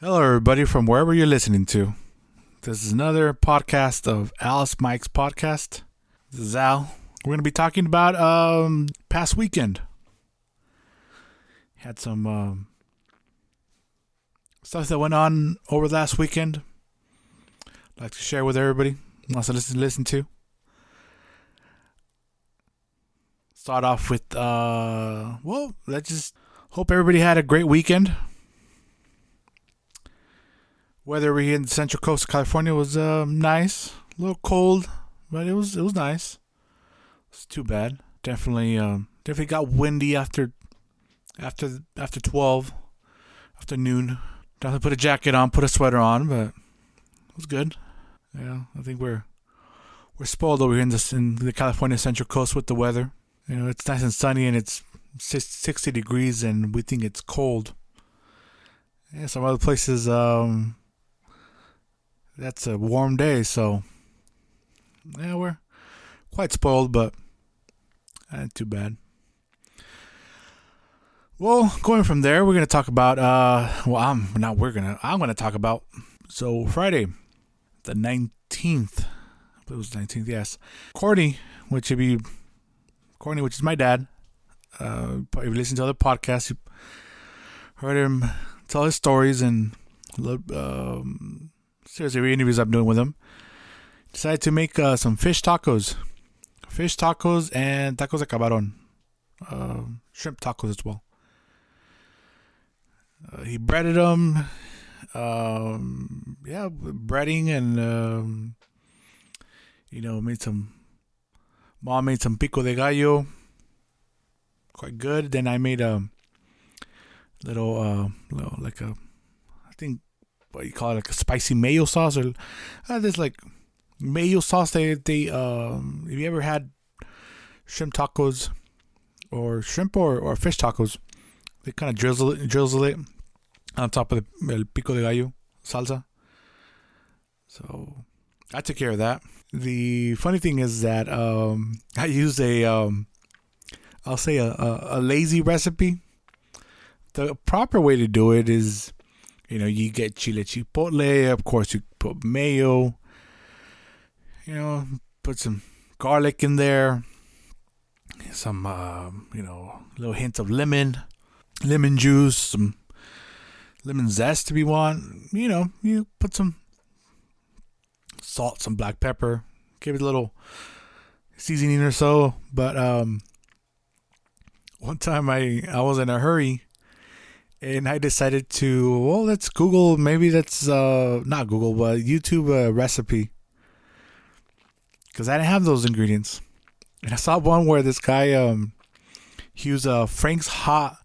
Hello, everybody, from wherever you're listening to. This is another podcast of Alice Mike's podcast. This is Al. We're going to be talking about past weekend. Had some stuff that went on over last weekend. I'd like to share with everybody. Wants to listen to. Start off with let's just hope everybody had a great weekend. Weather here in the Central Coast of California was nice, a little cold, but it was nice. It's too bad. Definitely got windy after 12, after noon. Definitely put a jacket on, put a sweater on, but it was good. Yeah, I think we're spoiled over here in the California Central Coast with the weather. You know, it's nice and sunny and it's 60 degrees, and we think it's cold. Yeah, some other places that's a warm day, so yeah, we're quite spoiled, but not too bad. Well, going from there, we're gonna talk about I'm gonna talk about Friday, the 19th. I believe it was 19th. Yes, Courtney, which is my dad. If you listen to other podcasts, you heard him tell his stories and series of interviews I'm doing with him. Decided to make some fish tacos and tacos de camarón, shrimp tacos as well. He breaded them, breading, and mom made some pico de gallo, quite good. Then I made a little like a, I think, what you call it, like a spicy mayo sauce, or there's like mayo sauce. They if you ever had shrimp tacos or shrimp or fish tacos, they kind of drizzle it on top of the pico de gallo salsa. So I took care of that. The funny thing is that I used I'll say a lazy recipe. The proper way to do it is, you get chile chipotle. Of course, you put mayo. Put some garlic in there. Some, little hints of lemon juice, some lemon zest if you want. You put some salt, some black pepper. Give it a little seasoning or so. But one time I was in a hurry, and I decided to, let's Google, maybe that's, not Google, but YouTube recipe. Because I didn't have those ingredients. And I saw one where this guy, he used Frank's hot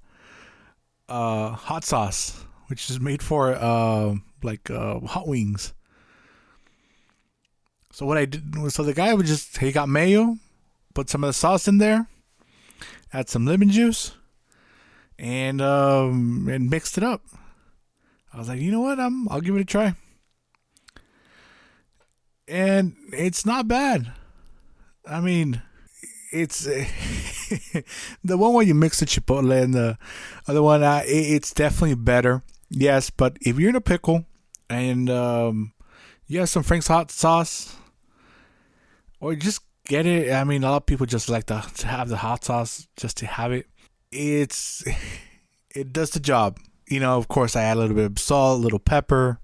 sauce, which is made for, hot wings. So what I did was, the guy he got mayo, put some of the sauce in there, add some lemon juice, and mixed it up. I was like, you know what? I'll give it a try. And it's not bad. I mean, it's the one where you mix the chipotle and the other one. It's definitely better. Yes, but if you're in a pickle and you have some Frank's hot sauce, or just get it. I mean, a lot of people just like to have the hot sauce just to have it. It does the job. Of course, I add a little bit of salt, a little pepper,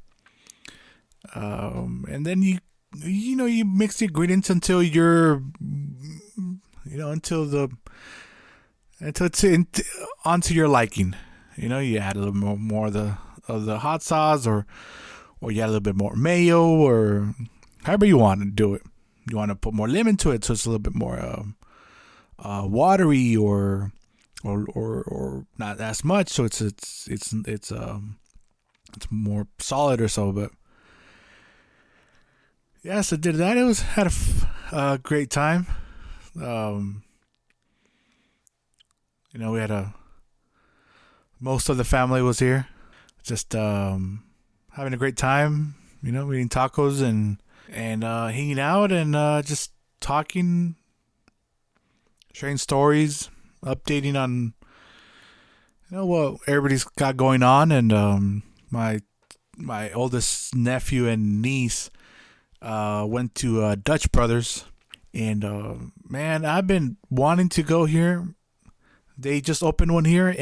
and then you mix the ingredients until it's onto your liking. You add a little more of the hot sauce, or you add a little bit more mayo, or however you want to do it. You want to put more lemon to it, so it's a little bit more watery, or not as much, so it's more solid or so. But yes, I did that. It had a great time. We had most of the family was here, just having a great time. Eating tacos and hanging out, and just talking, sharing stories, updating on what everybody's got going on. And my my oldest nephew and niece went to Dutch Brothers, and man, I've been wanting to go here. They just opened one here,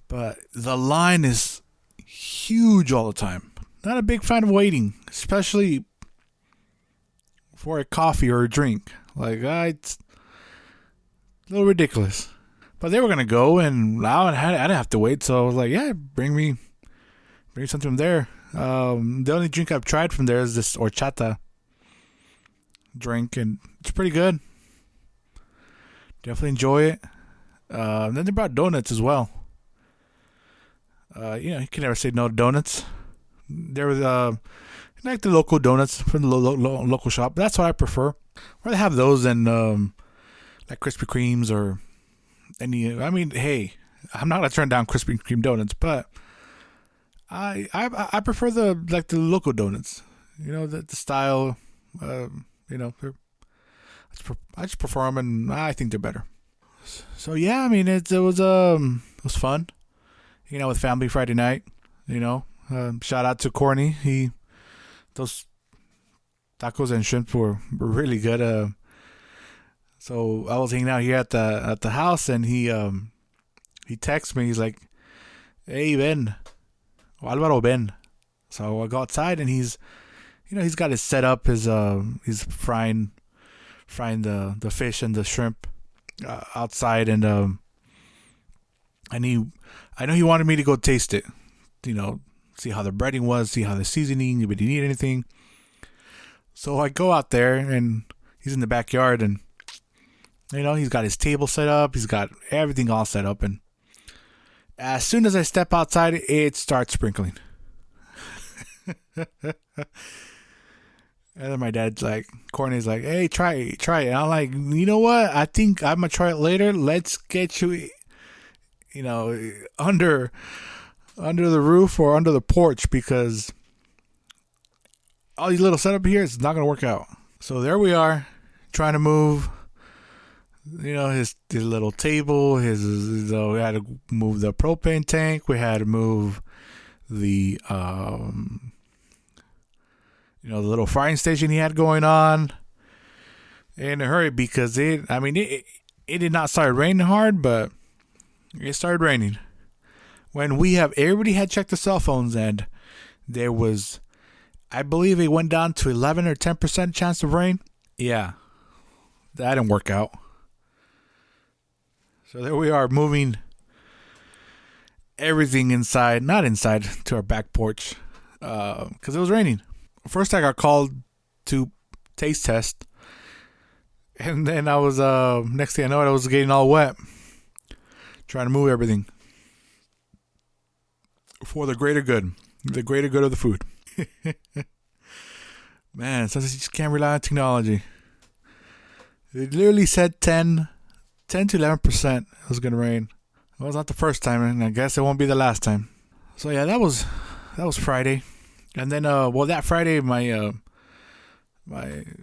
but the line is huge all the time. Not a big fan of waiting, especially for a coffee or a drink. Like, it's a little ridiculous. But they were gonna go, and I didn't have to wait, so I was like, yeah, bring something from there. The only drink I've tried from there is this horchata drink, and it's pretty good. Definitely enjoy it. Then they brought donuts as well. You can never say no to donuts. There was like the local donuts from the local shop. That's what I prefer. Rather have those than like Krispy Kremes or any. I mean, hey, I'm not gonna turn down Krispy Kreme donuts, but I prefer the local donuts. The style. I just prefer them, and I think they're better. So yeah, I mean it was fun. With family Friday night. Shout out to Corny. Those tacos and shrimp were really good. So I was hanging out here at the house, and he texts me. He's like, "Hey Ben, Alvaro Ben." So I go outside, and he's got his setup. He's frying the fish and the shrimp outside, and I know he wanted me to go taste it. See how the breading was, see how the seasoning, if he need anything. So I go out there, and he's in the backyard, and he's got his table set up, he's got everything all set up, and as soon as I step outside, it starts sprinkling. And then my dad's like, Courtney's like, "Hey, try it." And I'm like, you know what? I think I'm gonna try it later. Let's get you, under the roof or under the porch, because all these little setup here is not gonna work out. So there we are, trying to move. His little table. We had to move the propane tank. We had to move the the little frying station he had going on in a hurry, because it did not start raining hard, but it started raining when everybody had checked the cell phones, and there was, I believe, it went down to 11 or 10% chance of rain. Yeah, that didn't work out. So there we are, moving everything not inside, to our back porch, because it was raining. First, I got called to taste test, and then I was next thing I know, I was getting all wet, trying to move everything for the greater good of the food. Man, sometimes you just can't rely on technology. It literally said 10 to 11% it was gonna rain. Well, it's not the first time, and I guess it won't be the last time. So yeah, that was Friday. And then, that Friday, my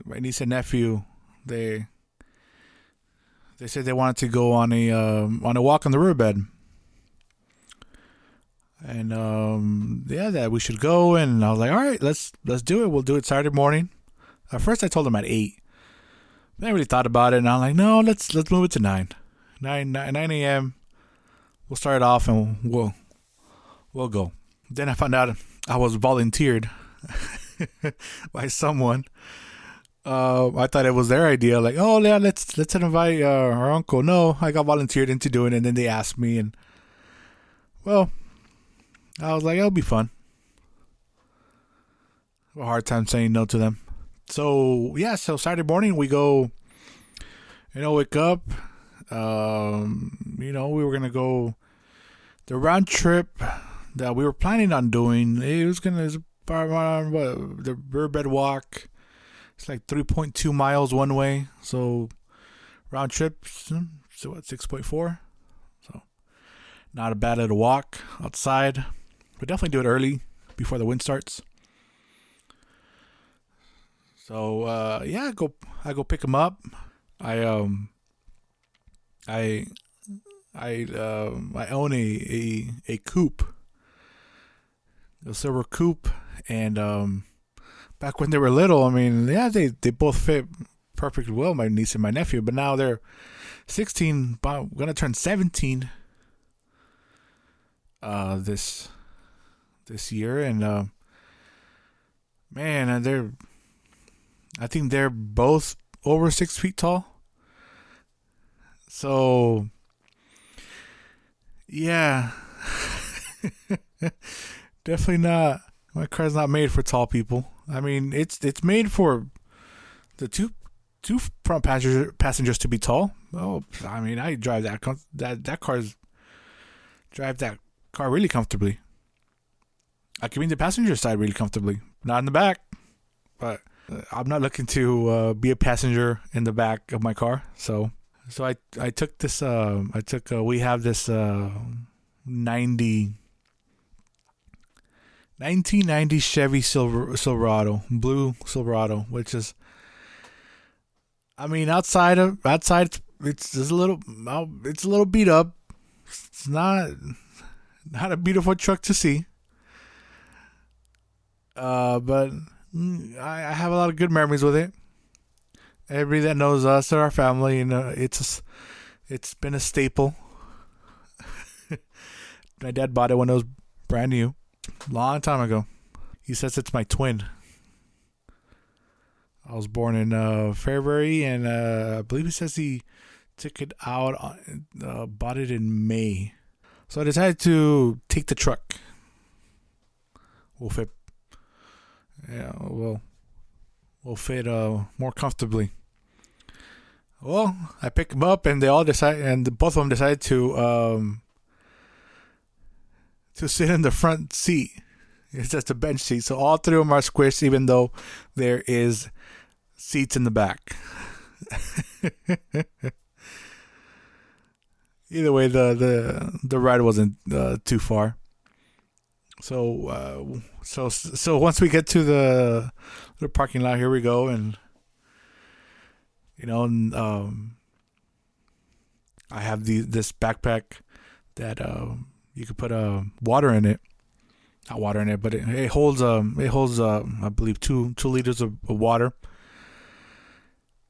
niece and nephew, they said they wanted to go on a walk on the riverbed, and that we should go. And I was like, all right, let's do it. We'll do it Saturday morning. At first, I told them at 8. I really thought about it, and I'm like, no, let's move it to 9 a.m. We'll start it off, and we'll go. Then I found out I was volunteered by someone. I thought it was their idea. Like, oh yeah, let's invite our uncle. No, I got volunteered into doing it, and then they asked me, and well, I was like, it'll be fun. A hard time saying no to them. So yeah, so Saturday morning we go. Wake up. We were gonna go the round trip that we were planning on doing. It was the riverbed walk. It's like 3.2 miles one way. So round trip, so what, 6.4? So not a bad little walk outside. But definitely do it early before the wind starts. So I go pick him up. I own a coupe. a silver coupe, and back when they were little, I mean, yeah, they both fit perfectly well, my niece and my nephew. But now they're 16, gonna turn 17 this year, and man, I think they're both over 6 feet tall. So yeah, definitely not. My car's not made for tall people. I mean, it's made for the two front passengers to be tall. Oh, I mean, I drive drive that car really comfortably. I can be in the passenger side really comfortably, not in the back. But I'm not looking to be a passenger in the back of my car. So I took this. We have this 1990 Chevy Silverado, blue Silverado, which is, I mean, outside it's a little beat up. It's not a beautiful truck to see. But I have a lot of good memories with it. Everybody that knows us or our family, it's been a staple. My dad bought it when it was brand new, long time ago. He says it's my twin. I was born in February, and I believe he says he took it out, bought it in May. So I decided to take the truck. We'll fit more comfortably. Well, I picked them up, and both of them decided to sit in the front seat. It's just a bench seat, so all three of them are squished, even though there is seats in the back. Either way, the ride wasn't too far. So once we get to the parking lot, here we go, and I have this backpack that you could put water in it. Not water in it, but it holds I believe 2 liters of water.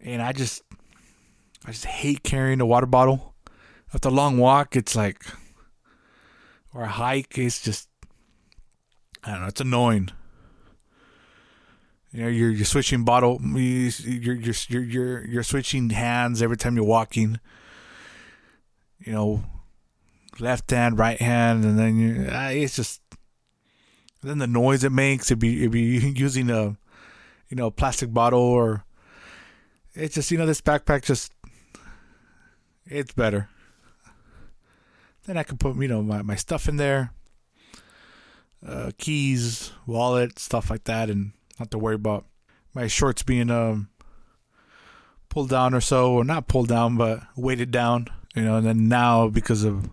And I just hate carrying a water bottle. After a long walk, it's like, or a hike, it's just, I don't know, it's annoying. You're switching bottle. You're switching hands every time you're walking. Left hand, right hand, and then it's just. Then the noise it makes. If you using a, plastic bottle, or it's just this backpack just. It's better. Then I can put my stuff in there. Keys, wallet, stuff like that, and not to worry about my shorts being pulled down or so, or not pulled down, but weighted down. And then now, because of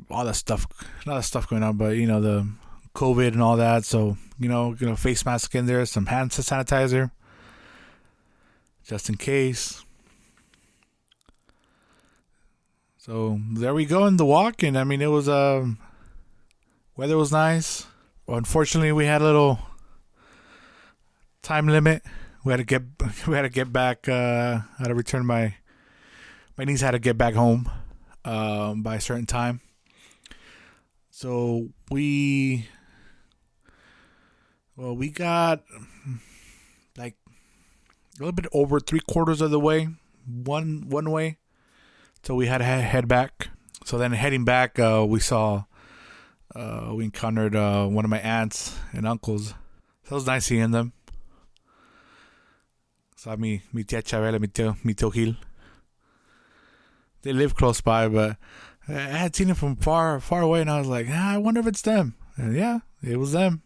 all that stuff, not that stuff going on, but the COVID and all that. So face mask in there, some hand sanitizer, just in case. So there we go in the walk, and I mean, it was weather was nice. Unfortunately, we had a little time limit. We had to get back. I had to return my niece had to get back home by a certain time. So we got like a little bit over 3/4 of the way, one way. So we had to head back. So then heading back, we encountered one of my aunts and uncles. So it was nice seeing them. Saw mi tia Chabela, mi tío Gil. They live close by, but I had seen them from far away, and I was like, I wonder if it's them. And yeah, it was them.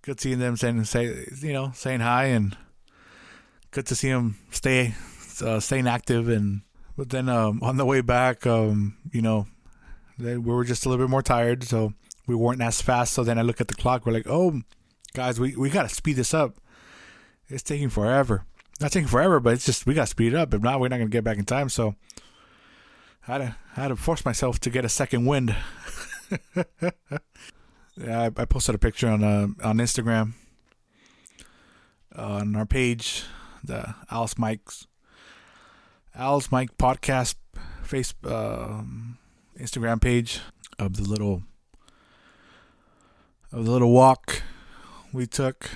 Good seeing them, saying hi, and good to see them staying active. But then on the way back, we were just a little bit more tired, so we weren't as fast. So then I look at the clock. We're like, oh, guys, we got to speed this up. It's taking forever. Not taking forever, but it's just we got to speed it up. If not, we're not going to get back in time. So I had to force myself to get a second wind. Yeah, I posted a picture on Instagram on our page, the Alice Mike podcast face Instagram page of the little walk we took.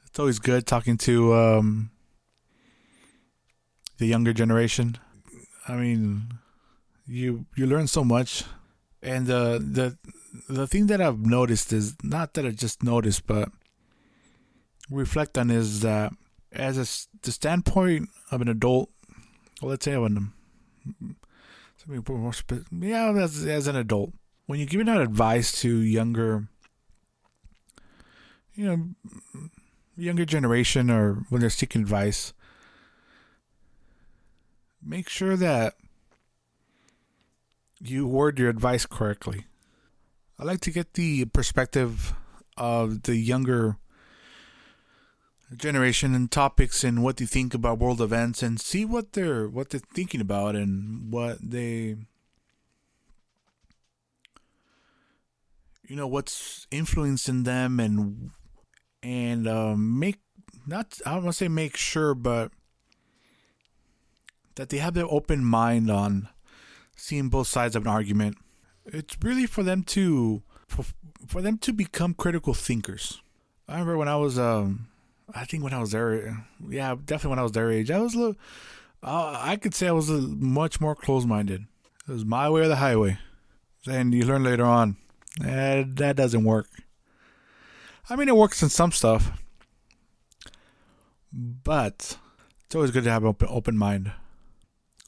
It's always good talking to the younger generation. I mean, you learn so much, and the thing that I've noticed is not that I just noticed, but reflect on is that as the standpoint of an adult, well, let's say as an adult, when you're giving out advice to younger generation, or when they're seeking advice, make sure that you word your advice correctly. I like to get the perspective of the younger generation and topics and what they think about world events, and see what they're thinking about and what they what's influencing them, and make, not, I don't want to say make sure, but that they have their open mind on seeing both sides of an argument. It's really for them to become critical thinkers. I remember when I was I think when I was their, yeah, definitely when I was their age, I was a little, I could say I was much more closed-minded. It was my way or the highway. And you learn later on that doesn't work. I mean, it works in some stuff, but it's always good to have an open mind.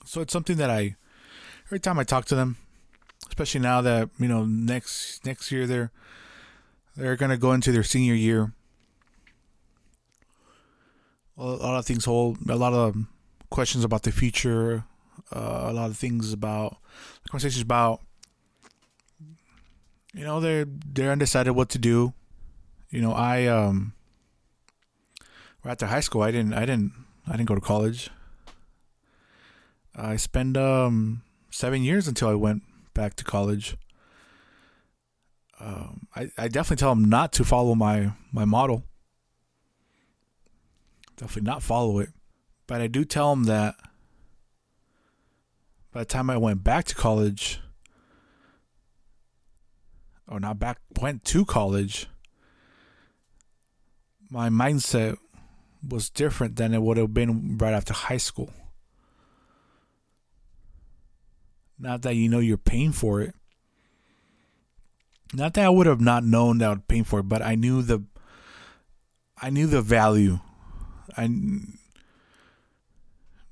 So it's something that every time I talk to them, especially now that next year they're gonna go into their senior year. A lot of things hold, a lot of questions about the future, a lot of things about conversations about, they're undecided what to do. Right after high school, I didn't go to college. I spent 7 years until I went back to college. I definitely tell them not to follow my model. Definitely not follow it. But I do tell them that by the time I went back to college, or not back, went to college, my mindset was different than it would have been right after high school. Not that you're paying for it. Not that I would have not known that I would pay for it, but I knew the value.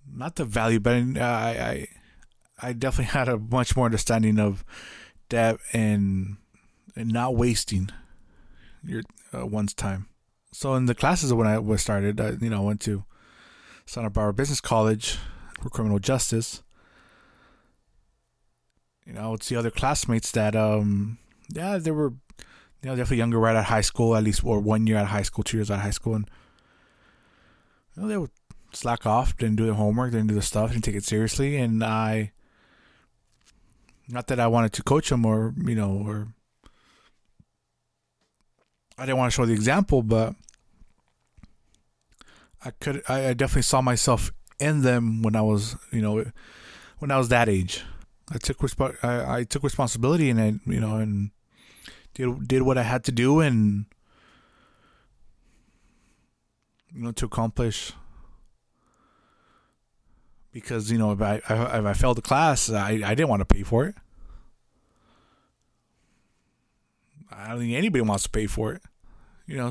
Not the value, but I definitely had a much more understanding of debt and not wasting your one's time. So in the classes when I was started, I went to Santa Barbara Business College for criminal justice. I would see other classmates that they were definitely younger, right out of high school, at least, or 1 year out of high school, 2 years out of high school, and they would slack off, didn't do their homework, didn't do the stuff, didn't take it seriously, and not that I wanted to coach them or I didn't want to show the example, but I definitely saw myself in them when I was that age. I took responsibility, and and did what I had to do, and to accomplish. Because if I failed the class, I didn't want to pay for it. I don't think anybody wants to pay for it.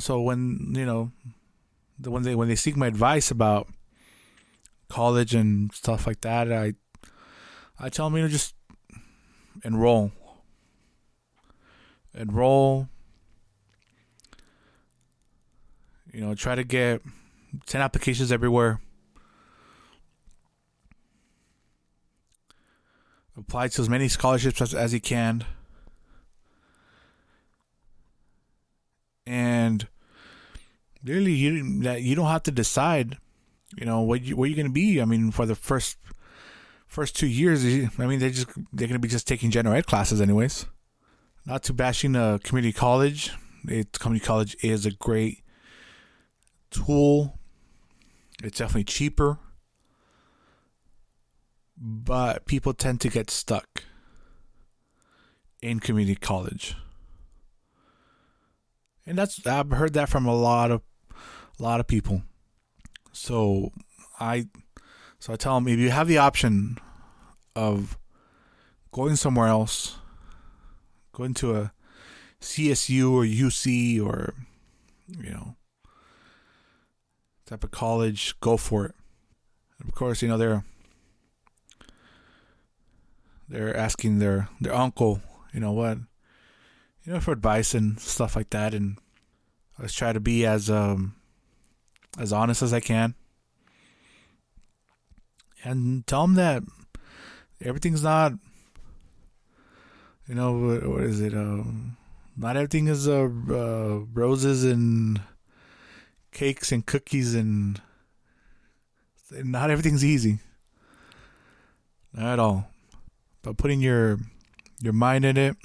So when when they seek my advice about college and stuff like that, I tell them, just enroll. Try to get 10 applications everywhere. Apply to as many scholarships as you can. And really, you don't have to decide, where you're going to be. I mean, for the first 2 years, I mean, they're going to be just taking general ed classes anyways. Not to bashing community college. Community college is a great tool. It's definitely cheaper, but people tend to get stuck in community college, and I've heard that from a lot of people. So I I tell them, if you have the option of going somewhere else, going to a CSU or UC or you know type of college, go for it. And of course, they're asking their uncle, what, for advice and stuff like that, and I always try to be as honest as I can, and tell them that everything's not, what is it? Not everything is roses and cakes and cookies, and not everything's easy. Not at all. But putting your mind in it,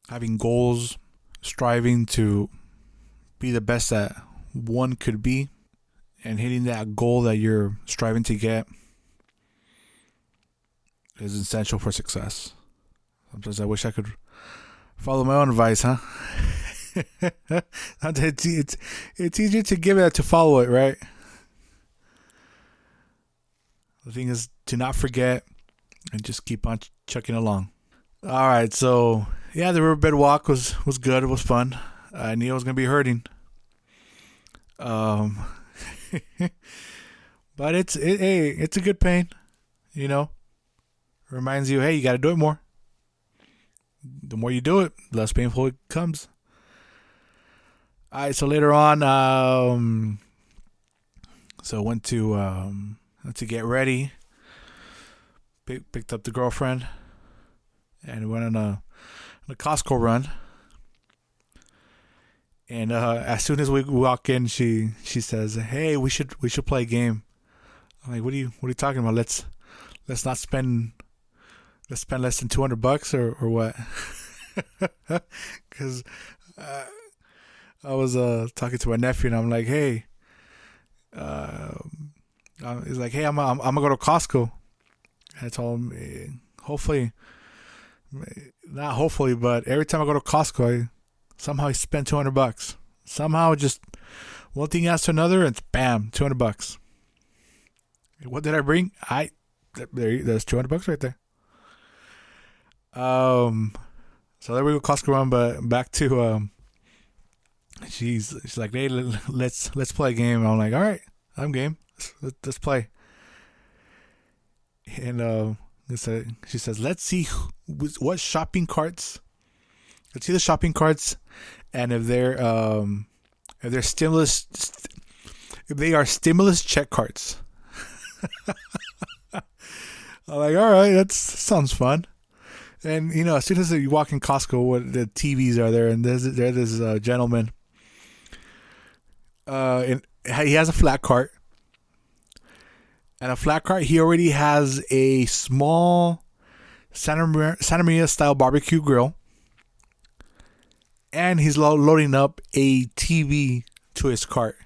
having goals, striving to be the best that one could be, and hitting that goal that you're striving to get is essential for success. Sometimes I wish I could follow my own advice, huh? It's easier to give it than to follow it, right? The thing is to not forget and just keep on chucking along. All right, so yeah, the riverbed walk was good. It was fun. I knew I was gonna be hurting. Um, but it's a good pain. Reminds you, hey, you got to do it more. The more you do it, the less painful it comes. All right, so later on, so I went to get ready. Picked up the girlfriend, and went on a Costco run. And as soon as we walk in, she says, "Hey, we should play a game." I'm like, "What are you talking about? Let's not spend less than $200 or what?" Because I was talking to my nephew, and I'm like, "Hey," he's like, "Hey, I'm gonna go to Costco." And I told him, not hopefully, but every time I go to Costco, somehow I spend $200. Somehow, just one thing adds to another, and bam, $200. What did I bring? There's $200 right there. So there we go, Costco run. But back to she's like, "Hey, let's play a game." I'm like, "All right, I'm game. Let's play." And she says, "Let's see what shopping carts. Let's see the shopping carts, and if they're stimulus, if they are stimulus check carts." I'm like, "All right, that sounds fun." And as soon as you walk in Costco, what the TVs are there, and there's this gentleman. And he has a flat cart. And a flat cart, he already has a small Santa Maria style barbecue grill. And he's loading up a TV to his cart.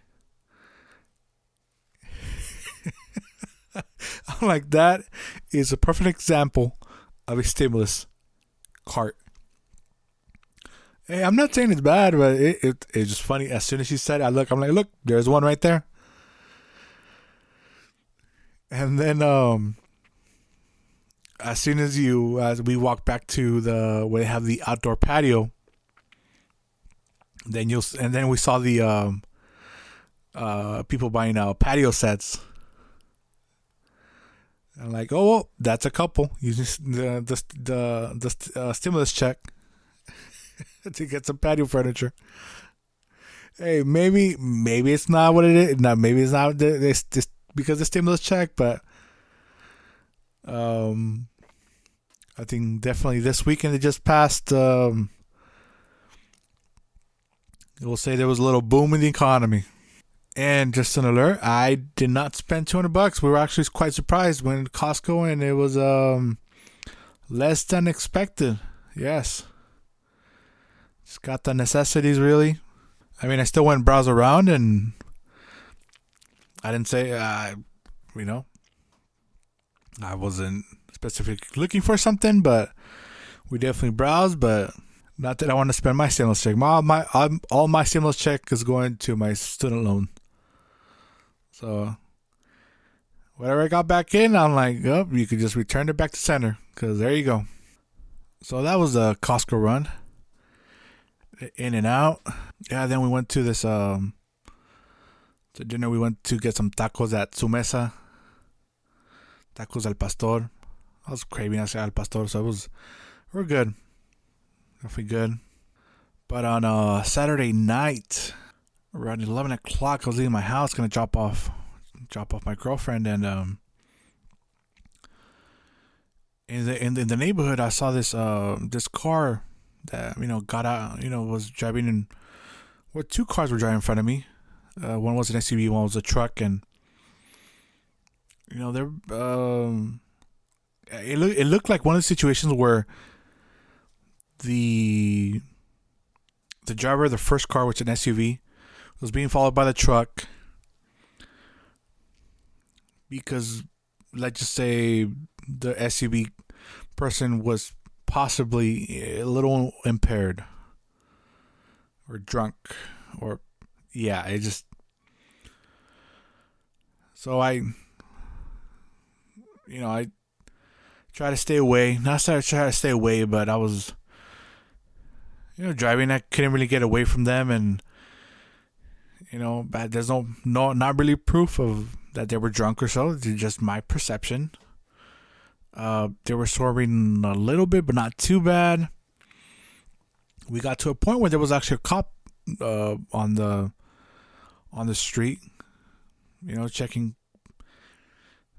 I'm like, that is a perfect example of a stimulus cart. Hey, I'm not saying it's bad, but it's just funny. As soon as she said it, I'm like, "Look, there's one right there." And then as soon as we walk back to where they have the outdoor patio, then we saw the people buying patio sets. I'm like, "Oh, well, that's a couple using the stimulus check to get some patio furniture." Hey, maybe it's not what it is. No, maybe it's not. It's just because of the stimulus check, but I think definitely this weekend that just passed, we'll say there was a little boom in the economy. And just an alert, I did not spend $200. We were actually quite surprised when Costco, and it was less than expected. Yes. Just got the necessities, really. I mean, I still went and browse around, and I didn't say, you know, I wasn't specifically looking for something, but we definitely browsed. But not that I want to spend my stimulus check. All my stimulus check is going to my student loan. So whatever I got back in, I'm like, oh, you could just return it back to center, because there you go. So that was a Costco run. In and out. Yeah, then we went to this to dinner. We went to get some tacos at Su Mesa. Tacos al pastor. I was craving al pastor, so we're good. Definitely good. But on Saturday night, around 11 o'clock, I was leaving my house, gonna drop off my girlfriend, and in the neighborhood, I saw this car that got out, was driving in. Well, two cars were driving in front of me. One was an SUV, one was a truck, and they're it looked like one of the situations where the driver of the first car, which is an SUV, was being followed by the truck because, let's just say, the SUV person was possibly a little impaired or drunk, or it just. So I try to stay away. Not that I try to stay away, but I was driving. I couldn't really get away from them, and but there's not really proof of that they were drunk or so. It's just my perception. They were swerving a little bit, but not too bad. We got to a point where there was actually a cop on the street, checking.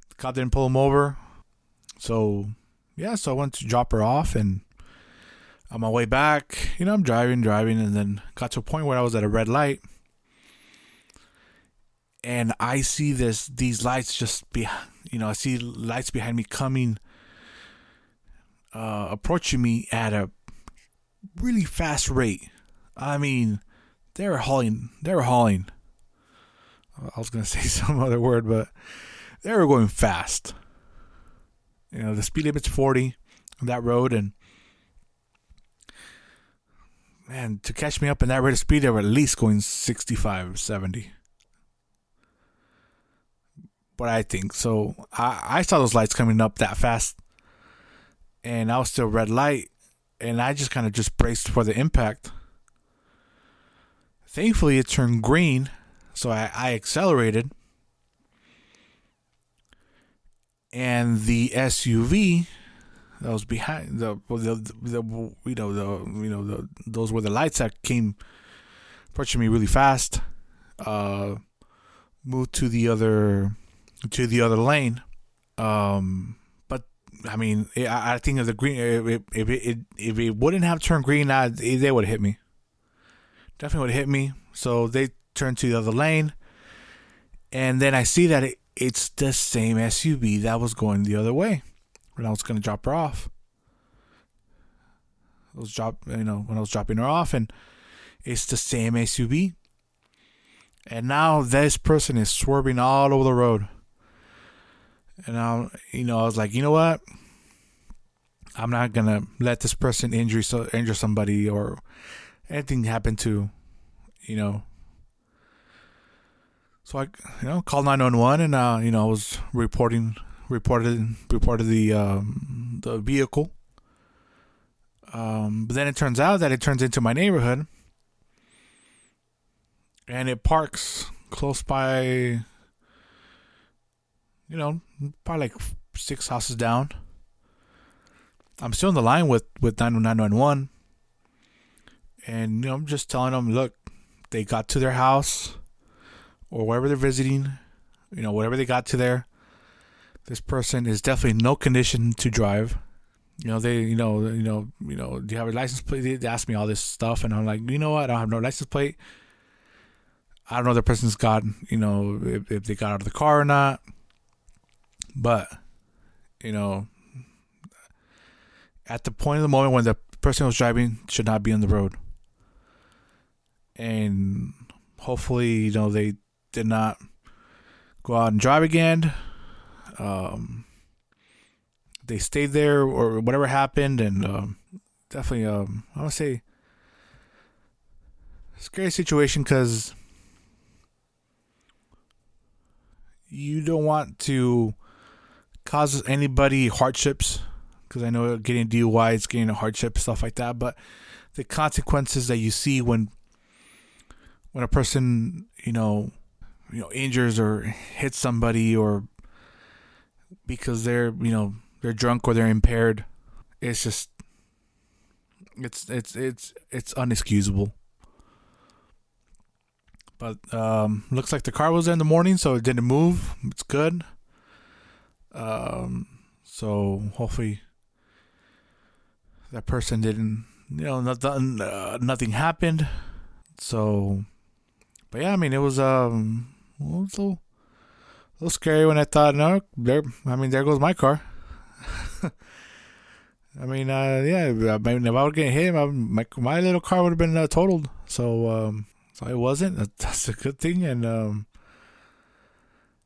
The cop didn't pull him over, so I went to drop her off, and on my way back, I'm driving, and then got to a point where I was at a red light, and I see these lights just I see lights behind me coming, approaching me at a really fast rate. I mean, they were hauling. I was gonna say some other word, but they were going fast. The speed limit's 40 on that road, and man, to catch me up in that rate of speed, they were at least going 65, 70. But I think so. I saw those lights coming up that fast, and I was still red light, and I just kind of just braced for the impact. Thankfully, it turned green, so I accelerated, and the SUV that was behind those were the lights that came approaching me really fast. Moved to the other lane. But I mean, I think if the green, if it wouldn't have turned green, they would have hit me. Definitely would have hit me. So they turned to the other lane, and then I see that it's the same SUV that was going the other way when I was going to drop her off. When I was dropping her off, and it's the same SUV. And now this person is swerving all over the road. And I was like, you know what? I'm not gonna let this person injure somebody or anything happen to, So I, called 911, and I was reported the vehicle. But then it turns out that it turns into my neighborhood, and it parks close by. Probably like 6 houses down. I'm still on the line with 911, and I'm just telling them, look, they got to their house or wherever they're visiting, whatever they got to there. This person is definitely no condition to drive. Do you have a license plate? They ask me all this stuff, and I'm like, you know what? I don't have no license plate. I don't know if the person's got, if they got out of the car or not. But, at the point of the moment when person who was driving should not be on the road. And hopefully, they did not go out and drive again. They stayed there or whatever happened, and definitely, I would say, scary situation because you don't want to cause anybody hardships, because I know getting DUIs, getting a hardship, stuff like that, but the consequences that you see when a person, injures or hits somebody, or because they're drunk or they're impaired, it's just it's unexcusable. But looks like the car was there in the morning, so it didn't move. It's good. So hopefully that person didn't, nothing happened. So, but yeah, I mean, it was a little scary when I thought, no, there goes my car. I mean, yeah, if I would get hit, my little car would have been totaled. So it wasn't. That's a good thing. And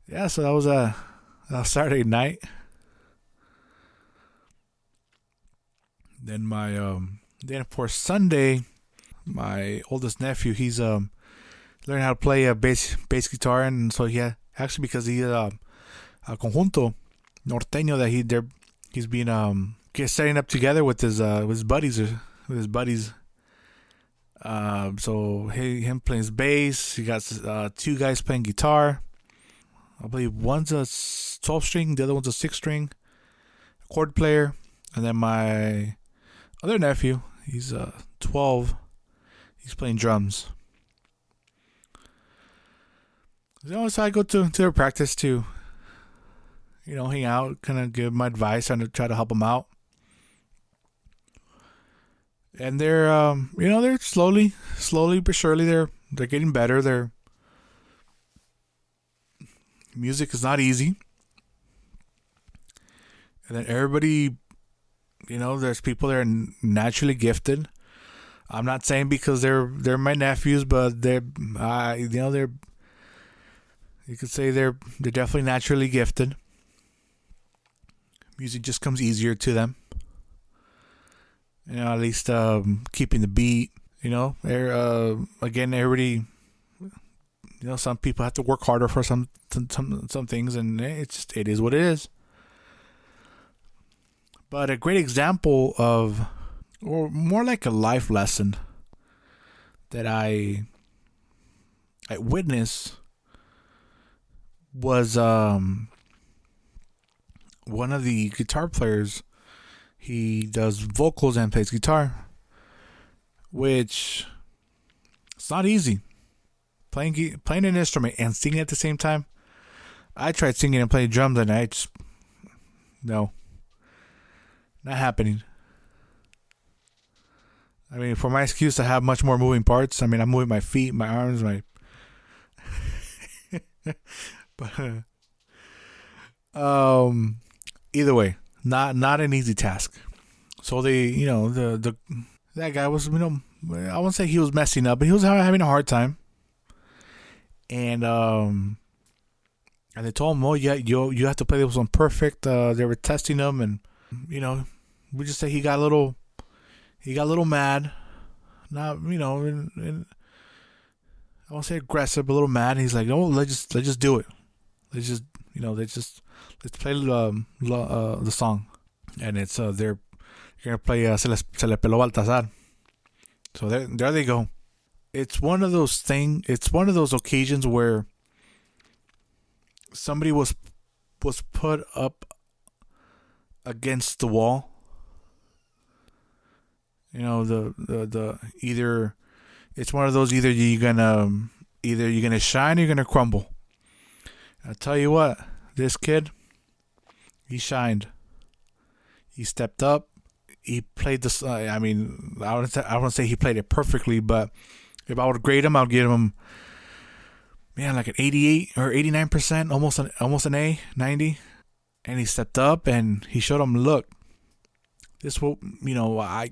yeah, so that was a Saturday night. Then then for Sunday, my oldest nephew, he's learning how to play a bass guitar, and so actually because he's a conjunto norteño that he's been setting up together with his buddies. So him playing bass. He got two guys playing guitar. I believe one's a 12-string, the other one's a 6-string chord player, and then my other nephew, he's 12. He's playing drums. So I go to their practice to, hang out, kind of give my advice, and try to help them out. And they're, they're slowly but surely, they're getting better. Their music is not easy. And then everybody, there's people that are naturally gifted. I'm not saying because they're my nephews, but they're you could say they're definitely naturally gifted. Music just comes easier to them. At least keeping the beat. Again, everybody. Some people have to work harder for some things, and it is what it is. But a great example of, or more like a life lesson that I witnessed was one of the guitar players. He does vocals and plays guitar, which it's not easy. Playing an instrument and singing at the same time. I tried singing and playing drums, and I just no, not happening. I mean, for my excuse to have much more moving parts. I mean, I'm moving my feet, my arms, but either way, not an easy task. So that guy was, I won't say he was messing up, but he was having a hard time. And they told him, oh yeah, you have to play this one perfect. They were testing him, and we just say he got a little mad. Not and I won't say aggressive, but a little mad. And he's like, oh, let's just do it. Let's play the song. And it's they're gonna play Se le peló Baltasar. So there they go. It's one of those occasions where somebody was put up against the wall. The either it's one of those, either you're gonna shine or you're gonna crumble. I'll tell you what, this kid, he shined. He stepped up. He played this. I wouldn't say he played it perfectly, but if I would grade him, I'd give him, like an 88 or 89%, almost an A, 90. And he stepped up and he showed him, look, This will, I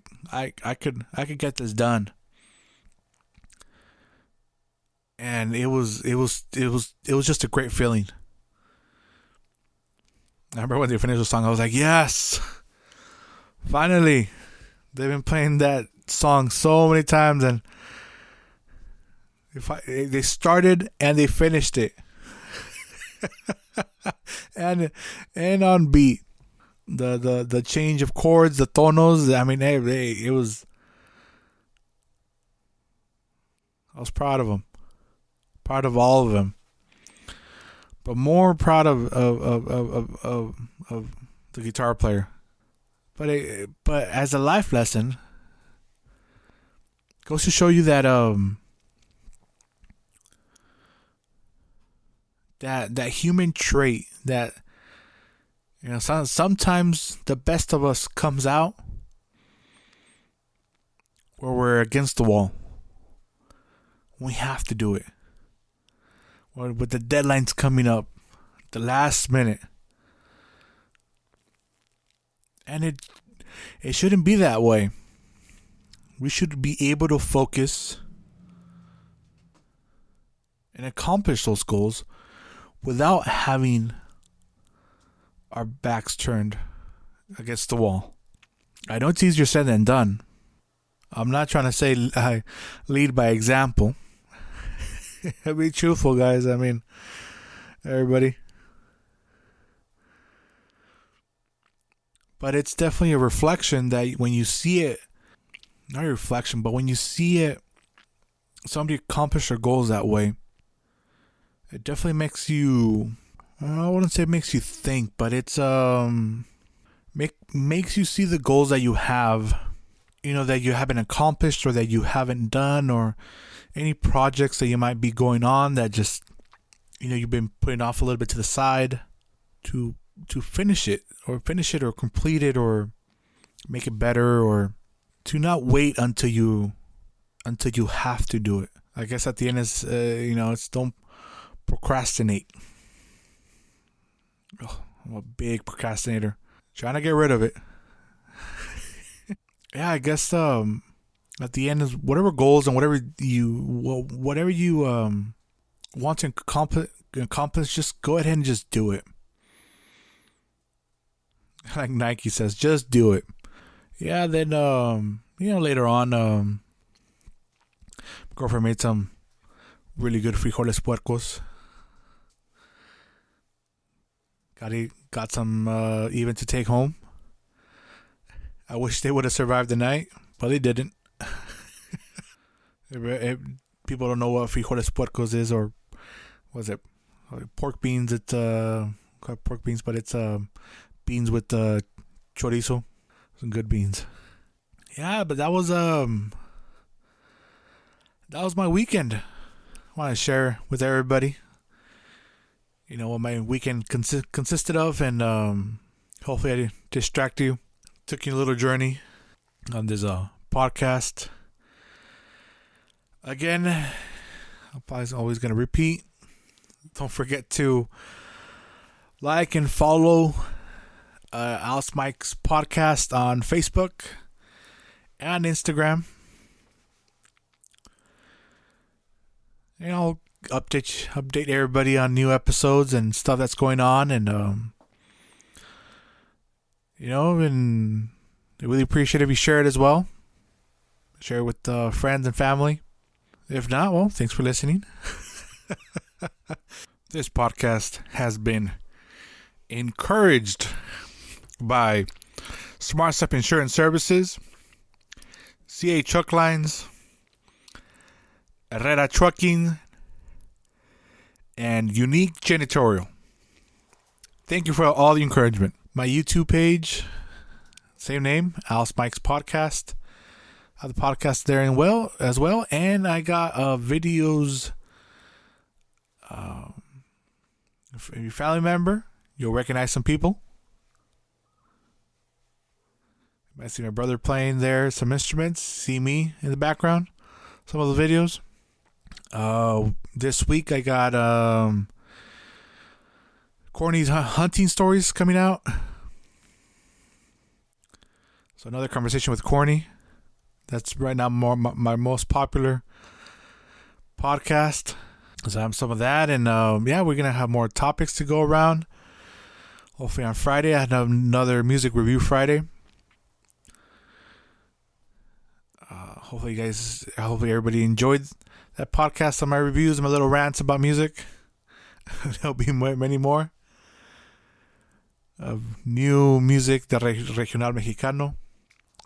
could get this done. And it was just a great feeling. I remember when they finished the song, I was like, yes, finally. They've been playing that song so many times, and they started and they finished it, and on beat. The change of chords, the tonos. I mean, it was. I was proud of them, proud of all of them, but more proud of the guitar player. But as a life lesson, goes to show you that that human trait that sometimes the best of us comes out where we're against the wall. We have to do it. Or with the deadlines coming up, the last minute. And it shouldn't be that way. We should be able to focus and accomplish those goals without having our backs turned against the wall. I know it's easier said than done. I'm not trying to say I lead by example. Be truthful, guys. I mean, everybody. But it's definitely a reflection that when you see it, not a reflection, but when you see it, somebody accomplish their goals that way, it definitely makes you, I wouldn't say it makes you think, but it's makes you see the goals that you have, that you haven't accomplished or that you haven't done, or any projects that you might be going on that just, you've been putting off a little bit to the side to finish it or complete it or make it better, or to not wait until you have to do it. I guess at the end is, it's don't procrastinate. Oh, I'm a big procrastinator. Trying to get rid of it. Yeah, I guess at the end is whatever goals and whatever you want to accomplish, just go ahead and just do it. Like Nike says, just do it. Yeah, then later on, my girlfriend made some really good frijoles puercos. Got some even to take home. I wish they would have survived the night, but they didn't. People don't know what frijoles puercos is, or was it pork beans? It's called pork beans, but it's beans with chorizo. Some good beans. Yeah, but that was my weekend. I want to share with everybody, what my weekend consisted of, and hopefully I didn't distract you. Took you a little journey on this podcast. Again, I'm probably always going to repeat. Don't forget to like and follow Alice Mike's podcast on Facebook and Instagram. And I'll update everybody on new episodes and stuff that's going on, and and I really appreciate if you share it as well. Share it with friends and family. If not, well, thanks for listening. This podcast has been encouraged by Smart Step Insurance Services, CA Truck Lines, Herrera Trucking, and Unique Janitorial. Thank you for all the encouragement. My YouTube page, same name, Alice Mike's Podcast. I have the podcast there as well, and I got videos. If you're a family member, you'll recognize some people. You might see my brother playing there some instruments. See me in the background. Some of the videos. This week I got Courtney's hunting stories coming out. So another conversation with Corny. That's right now my most popular podcast. So I have some of that, and we're gonna have more topics to go around. Hopefully on Friday I have another music review Friday. Hopefully everybody enjoyed that podcast on my reviews and my little rants about music. There'll be many more of new music, the regional mexicano.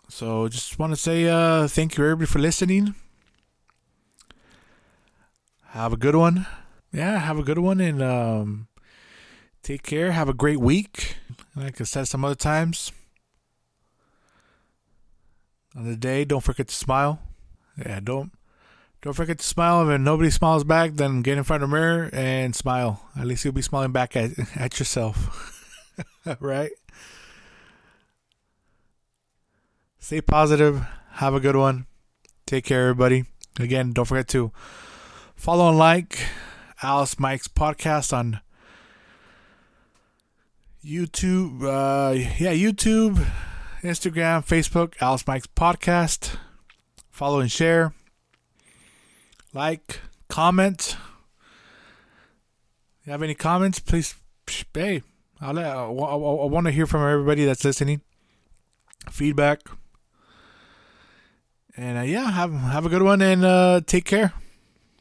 So just want to say thank you everybody for listening. Have a good one. Yeah, have a good one, and take care. Have a great week. Like I said some other times, on the day, don't forget to smile. Yeah, don't forget to smile. If nobody smiles back, then get in front of the mirror and smile. At least you'll be smiling back at yourself. Right? Stay positive. Have a good one. Take care, everybody. Again, don't forget to follow and like Alice Mike's podcast on YouTube. YouTube, Instagram, Facebook, Alice Mike's podcast. Follow and share. Like, comment. If you have any comments, please, hey, I want to hear from everybody that's listening. Feedback. And have a good one, and take care.